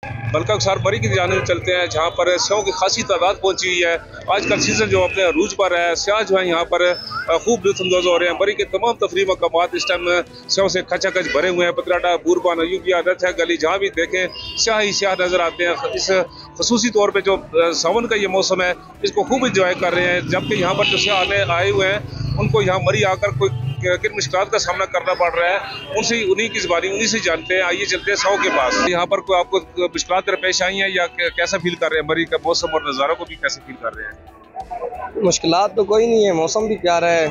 बल्कि सार मरी की जाने चलते हैं जहाँ पर स्याहों की खासी तादाद पहुंची हुई है। आजकल सीजन जो अपने अरूज पर है, स्याह जो है यहाँ पर खूब लुत्फअंदोज हो रहे हैं। मरी के तमाम तफरी मकामात इस टाइम स्याहों से खचाखच भरे हुए हैं। पतराडा, बूरबान, अयूबिया, रथ है गली, जहाँ भी देखें स्याह ही स्याह नजर आते हैं। इस खसूसी तौर पर जो सावन का ये मौसम है इसको खूब इंजॉय कर रहे हैं, जबकि यहाँ पर जो स्याह आए हुए हैं उनको यहाँ मरी आकर कोई किन मुश्किलात का सामना करना पड़ रहा है, उनसे उन्हीं की ज़बानी उन्हीं से जानते हैं। आइए चलते हैं स्याहों के पास। यहाँ पर कोई आपको मुश्किलात दरपेश आई हैं या कैसा फील कर रहे हैं? मरी का मौसम और नज़ारों को भी कैसे फील कर रहे हैं? मुश्किलात तो कोई नहीं है, मौसम भी प्यारा है।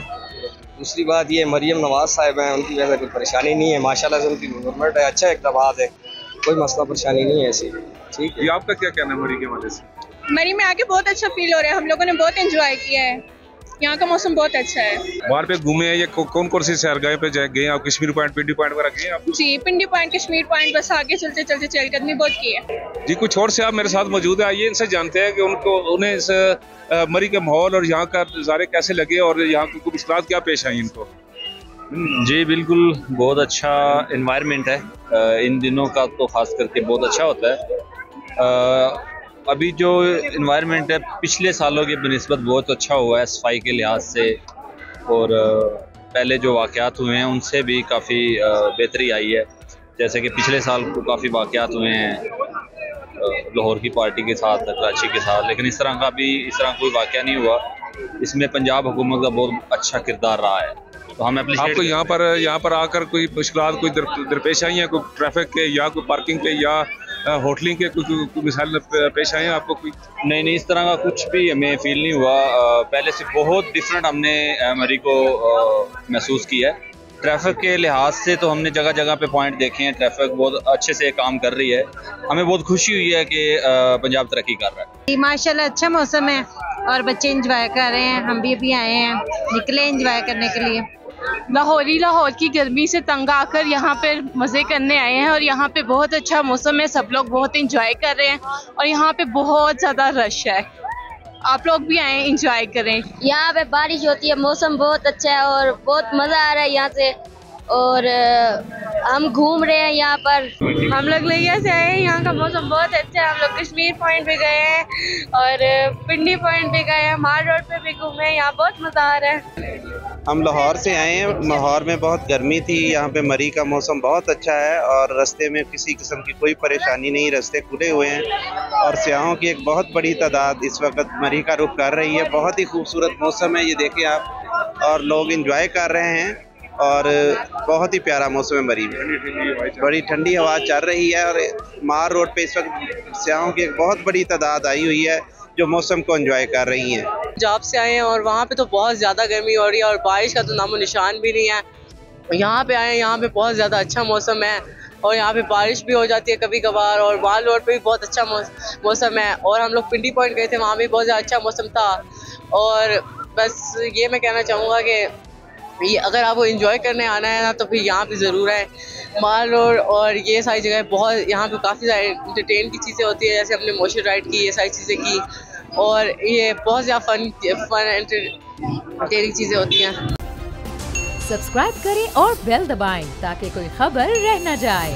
दूसरी बात ये मरियम नवाज साहब हैं, उनकी वजह से कोई परेशानी नहीं है। माशाल्लाह से उनकी गवर्नमेंट है, अच्छा इक़्तिदार है, कोई मसला परेशानी नहीं है ऐसी। ठीक है, आपका क्या कहना है मरी के वजह से? मरी में आके बहुत अच्छा फील हो रहा है, हम लोगों ने बहुत एंजॉय किया है। यहाँ का मौसम बहुत अच्छा है। बाहर पे घूमे हैं, ये कौन कौन सी सैरगाह पे गए आप? कश्मीर पॉइंट, पिंडी पॉइंट वगैरह गए आप? जी, पिंडी पॉइंट, कश्मीर पॉइंट, बस आगे चलते चलते चलकदमी बहुत की है। जी, कुछ और से आप मेरे साथ मौजूद है, आइए इनसे जानते हैं कि उन्हें इस मरी के माहौल और यहाँ का नज़ारे कैसे लगे और यहाँ की मुश्किलात क्या पेश आई इनको। जी बिल्कुल, बहुत अच्छा एनवायरनमेंट है इन दिनों का, तो ख़ास करके बहुत अच्छा होता है। अभी जो एनवायरनमेंट है पिछले सालों के बनिस्बत बहुत अच्छा हुआ है सफाई के लिहाज से, और पहले जो वाक़यात हुए हैं उनसे भी काफ़ी बेहतरी आई है। जैसे कि पिछले साल को काफ़ी वाक़यात हुए हैं लाहौर की पार्टी के साथ, कराची के साथ, लेकिन इस तरह कोई वाक़या नहीं हुआ। इसमें पंजाब हुकूमत का बहुत अच्छा किरदार रहा है। तो हम आपको यहाँ पर आकर कोई मुश्किलात कोई दरपेश आई हैं, कोई ट्रैफिक के या कोई पार्किंग के या होटलिंग के कोई मिसाल पेश आए हैं आपको? कोई नहीं, इस तरह का कुछ भी हमें फील नहीं हुआ। पहले से बहुत डिफरेंट हमने मरी को महसूस किया है। ट्रैफिक के लिहाज से तो हमने जगह जगह पे पॉइंट देखे हैं, ट्रैफिक बहुत अच्छे से काम कर रही है। हमें बहुत खुशी हुई है कि पंजाब तरक्की कर रहा है। माशाल्लाह अच्छा मौसम है और बच्चे एंजॉय कर रहे हैं, हम भी अभी आए हैं, निकले एंजॉय करने के लिए। लाहौर की गर्मी से तंग आकर यहाँ पे मज़े करने आए हैं और यहाँ पे बहुत अच्छा मौसम है, सब लोग बहुत एंजॉय कर रहे हैं और यहाँ पे बहुत ज़्यादा रश है। आप लोग भी आए एंजॉय करें। यहाँ पे बारिश होती है, मौसम बहुत अच्छा है और बहुत मज़ा आ रहा है यहाँ से। और हम घूम रहे हैं यहाँ पर, हम लोग लिया से आए हैं, यहाँ का मौसम बहुत अच्छा है। हम लोग कश्मीर पॉइंट पे गए हैं और पिंडी पॉइंट पे गए हैं, मार रोड पे भी घूमे हैं, यहाँ बहुत मज़ा आ रहा है। हम लाहौर से आए हैं। लाहौर में बहुत गर्मी थी, यहाँ पे मरी का मौसम बहुत अच्छा है और रास्ते में किसी किस्म की कोई परेशानी नहीं, रास्ते खुले हुए हैं और सयाहों की एक बहुत बड़ी तादाद इस वक्त मरी का रुख कर रही है। बहुत ही खूबसूरत मौसम है, ये देखें आप, और लोग इंजॉय कर रहे हैं और बहुत ही प्यारा मौसम है मरी में। बड़ी ठंडी हवा चल रही है और मार रोड पे इस वक्त सयाहों की एक बहुत बड़ी तादाद आई हुई है जो मौसम को एंजॉय कर रही हैं। पंजाब से आए हैं और वहाँ पे तो बहुत ज़्यादा गर्मी हो रही है और बारिश का तो नामो निशान भी नहीं है। यहाँ पे आए हैं, यहाँ पे बहुत ज़्यादा अच्छा मौसम है और यहाँ पे बारिश भी हो जाती है कभी कभार, और माल रोड पे भी बहुत अच्छा मौसम है। और हम लोग पिंडी पॉइंट गए थे, वहाँ भी बहुत ज़्यादा अच्छा मौसम था। और बस ये मैं कहना चाहूँगा कि ये अगर आपको एंजॉय करने आना है ना तो फिर यहाँ पे ज़रूर है। माल रोड और ये सारी जगह बहुत, यहाँ पे काफ़ी सारी एंटरटेन की चीज़ें होती है, जैसे हमने मोशन राइड की, ये सारी चीज़ें की और ये बहुत ज़्यादा फन एंटरटेनिंग चीज़ें होती हैं। सब्सक्राइब करें और बेल दबाएं ताकि कोई खबर रह न जाए।